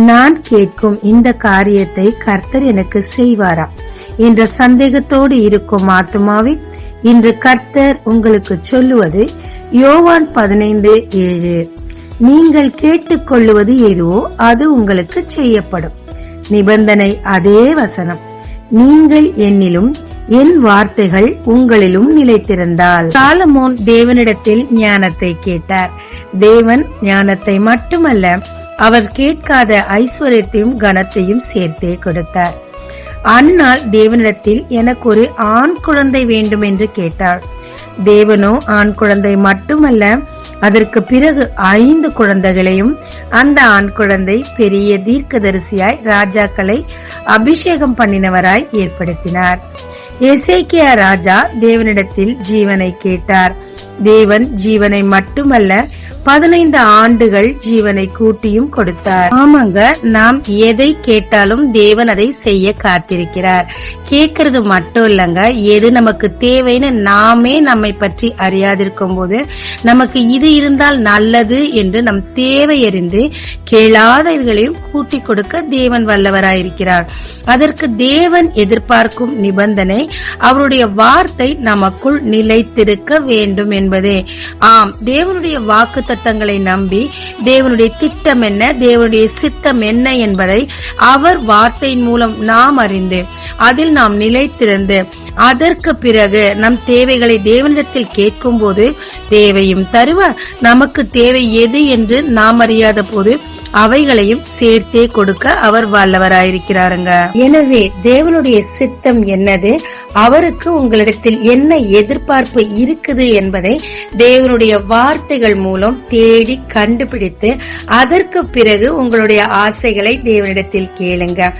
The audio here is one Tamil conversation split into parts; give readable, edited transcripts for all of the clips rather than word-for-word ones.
நான் கேட்கும் இந்த காரியத்தை கர்த்தர் எனக்கு செய்வாரா என்ற சந்தேகத்தோடு இருக்கும் ஆத்துமாவே, இன்று கர்த்தர் உங்களுக்கு சொல்லுவது யோவான் 15:7. நீங்கள் கேட்டுக்கொள்ளுவது எதுவோ அது உங்களுக்கு செய்யப்படும். நிபந்தனை அதே வசனம். நீங்கள் என்னிலும் என் வார்த்தைகள் உங்களிலும் நிலைத்திருந்தால். சாலமோன் தேவனிடத்தில் ஞானத்தை கேட்டார். தேவன் ஞானத்தை மட்டுமல்ல, அவர் கேட்காத ஐஸ்வர்யத்தையும் கனத்தையும் சேர்த்தே கொடுத்தார். அந்நாள் தேவனிடத்தில் எனக்கு ஒரு ஆண் குழந்தை வேண்டும் என்று கேட்டார். தேவனோ ஆண் குழந்தை மட்டுமல்ல, அதற்கு பிறகு 5 குழந்தைகளையும், அந்த ஆண் குழந்தை பெரிய தீர்க்கதரிசியாய் ராஜாக்களை அபிஷேகம் பண்ணினவராய் ஏற்படுத்தினார். எசேக்கியா ராஜா தேவனிடத்தில் ஜீவனை கேட்டார். தேவன் ஜீவனை மட்டுமல்ல, 15 ஆண்டுகள் ஜீவனை கூட்டியும் கொடுத்தார். ஆமாங்க, நாம் எதை கேட்டாலும் தேவன் அதை செய்ய காத்திருக்கிறார். கேட்கறது மட்டும் இல்லங்க, எது நமக்கு தேவைன்னு நாமே நம்மை பற்றி அறியாதிருக்கும் போது நமக்கு இது இருந்தால் நல்லது என்று நம் தேவை அறிந்து கேளாதவர்களையும் கூட்டி கொடுக்க தேவன் வல்லவராயிருக்கிறார். அதற்கு தேவன் எதிர்பார்க்கும் நிபந்தனை அவருடைய வார்த்தை நமக்குள் நிலைத்திருக்க வேண்டும் என்பதே. ஆம், தேவனுடைய வாக்கு தத்தங்களை நம்பி தேவனுடைய திட்டம் என்ன, தேவனுடைய சித்தம் என்ன என்பதை அவர் வார்த்தையின் மூலம் நாம் அறிந்து அதில் நாம் நிலைத்திருந்து அதற்கு பிறகு நம் தேவைகளை தேவனிடத்தில் கேட்கும் போது தேவையும் தருவார். நமக்கு தேவை எது என்று நாம் அறியாத போது அவைகளையும் சேர்த்தே கொடுக்க அவர் வல்லவராயிருக்கிறாருங்க. எனவே தேவனுடைய சித்தம் என்னது, அவருக்கு உங்களிடத்தில் என்ன எதிர்பார்ப்பு இருக்குது என்பதை தேவனுடைய வார்த்தைகள் மூலம் தேடி கண்டுபிடித்து அதற்கு பிறகு உங்களுடைய ஆசைகளை தேவனிடத்தில் கேளுங்க.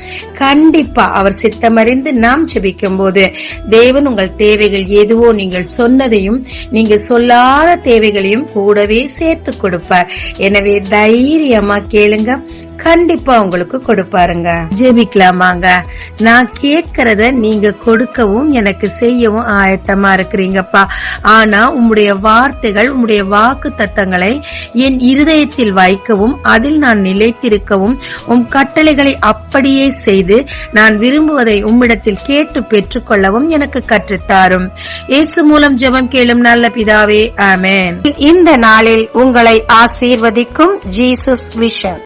கண்டிப்பா அவர் சித்தமறிந்து நாம் ஜெபிக்கும் போது தேவன் உங்கள் தேவைகள் எதுவோ நீங்கள் சொன்னதையும் நீங்க சொல்லாத தேவைகளையும் கூடவே சேர்த்து கொடுப்பார். எனவே தைரியமா கேளுங்க, கண்டிப்பா உங்களுக்கு கொடுப்பாருங்க. ஜெபிக்கலாமாங்க. நான் கேட்கறத நீங்க கொடுக்கவும் எனக்கு செய்யவும் ஆயத்தமா இருக்கிறீங்கப்பா. ஆனா உம்முடைய வார்த்தைகள், உம்முடைய வாக்கு தத்தங்களை என் இருதயத்தில் வைக்கவும் அதில் நான் நிலைத்திருக்கவும் உம் கட்டளைகளை அப்படியே செய்து நான் விரும்புவதை உம்மிடத்தில் கேட்டு பெற்றுக்கொள்ளவும் எனக்கு கற்றுத்தாரும். இயேசு மூலம் ஜெபம் கேளும் நல்ல பிதாவே, ஆமென். இந்த நாளில் உங்களை ஆசீர்வதிக்கும் ஜீசஸ் விஷன்.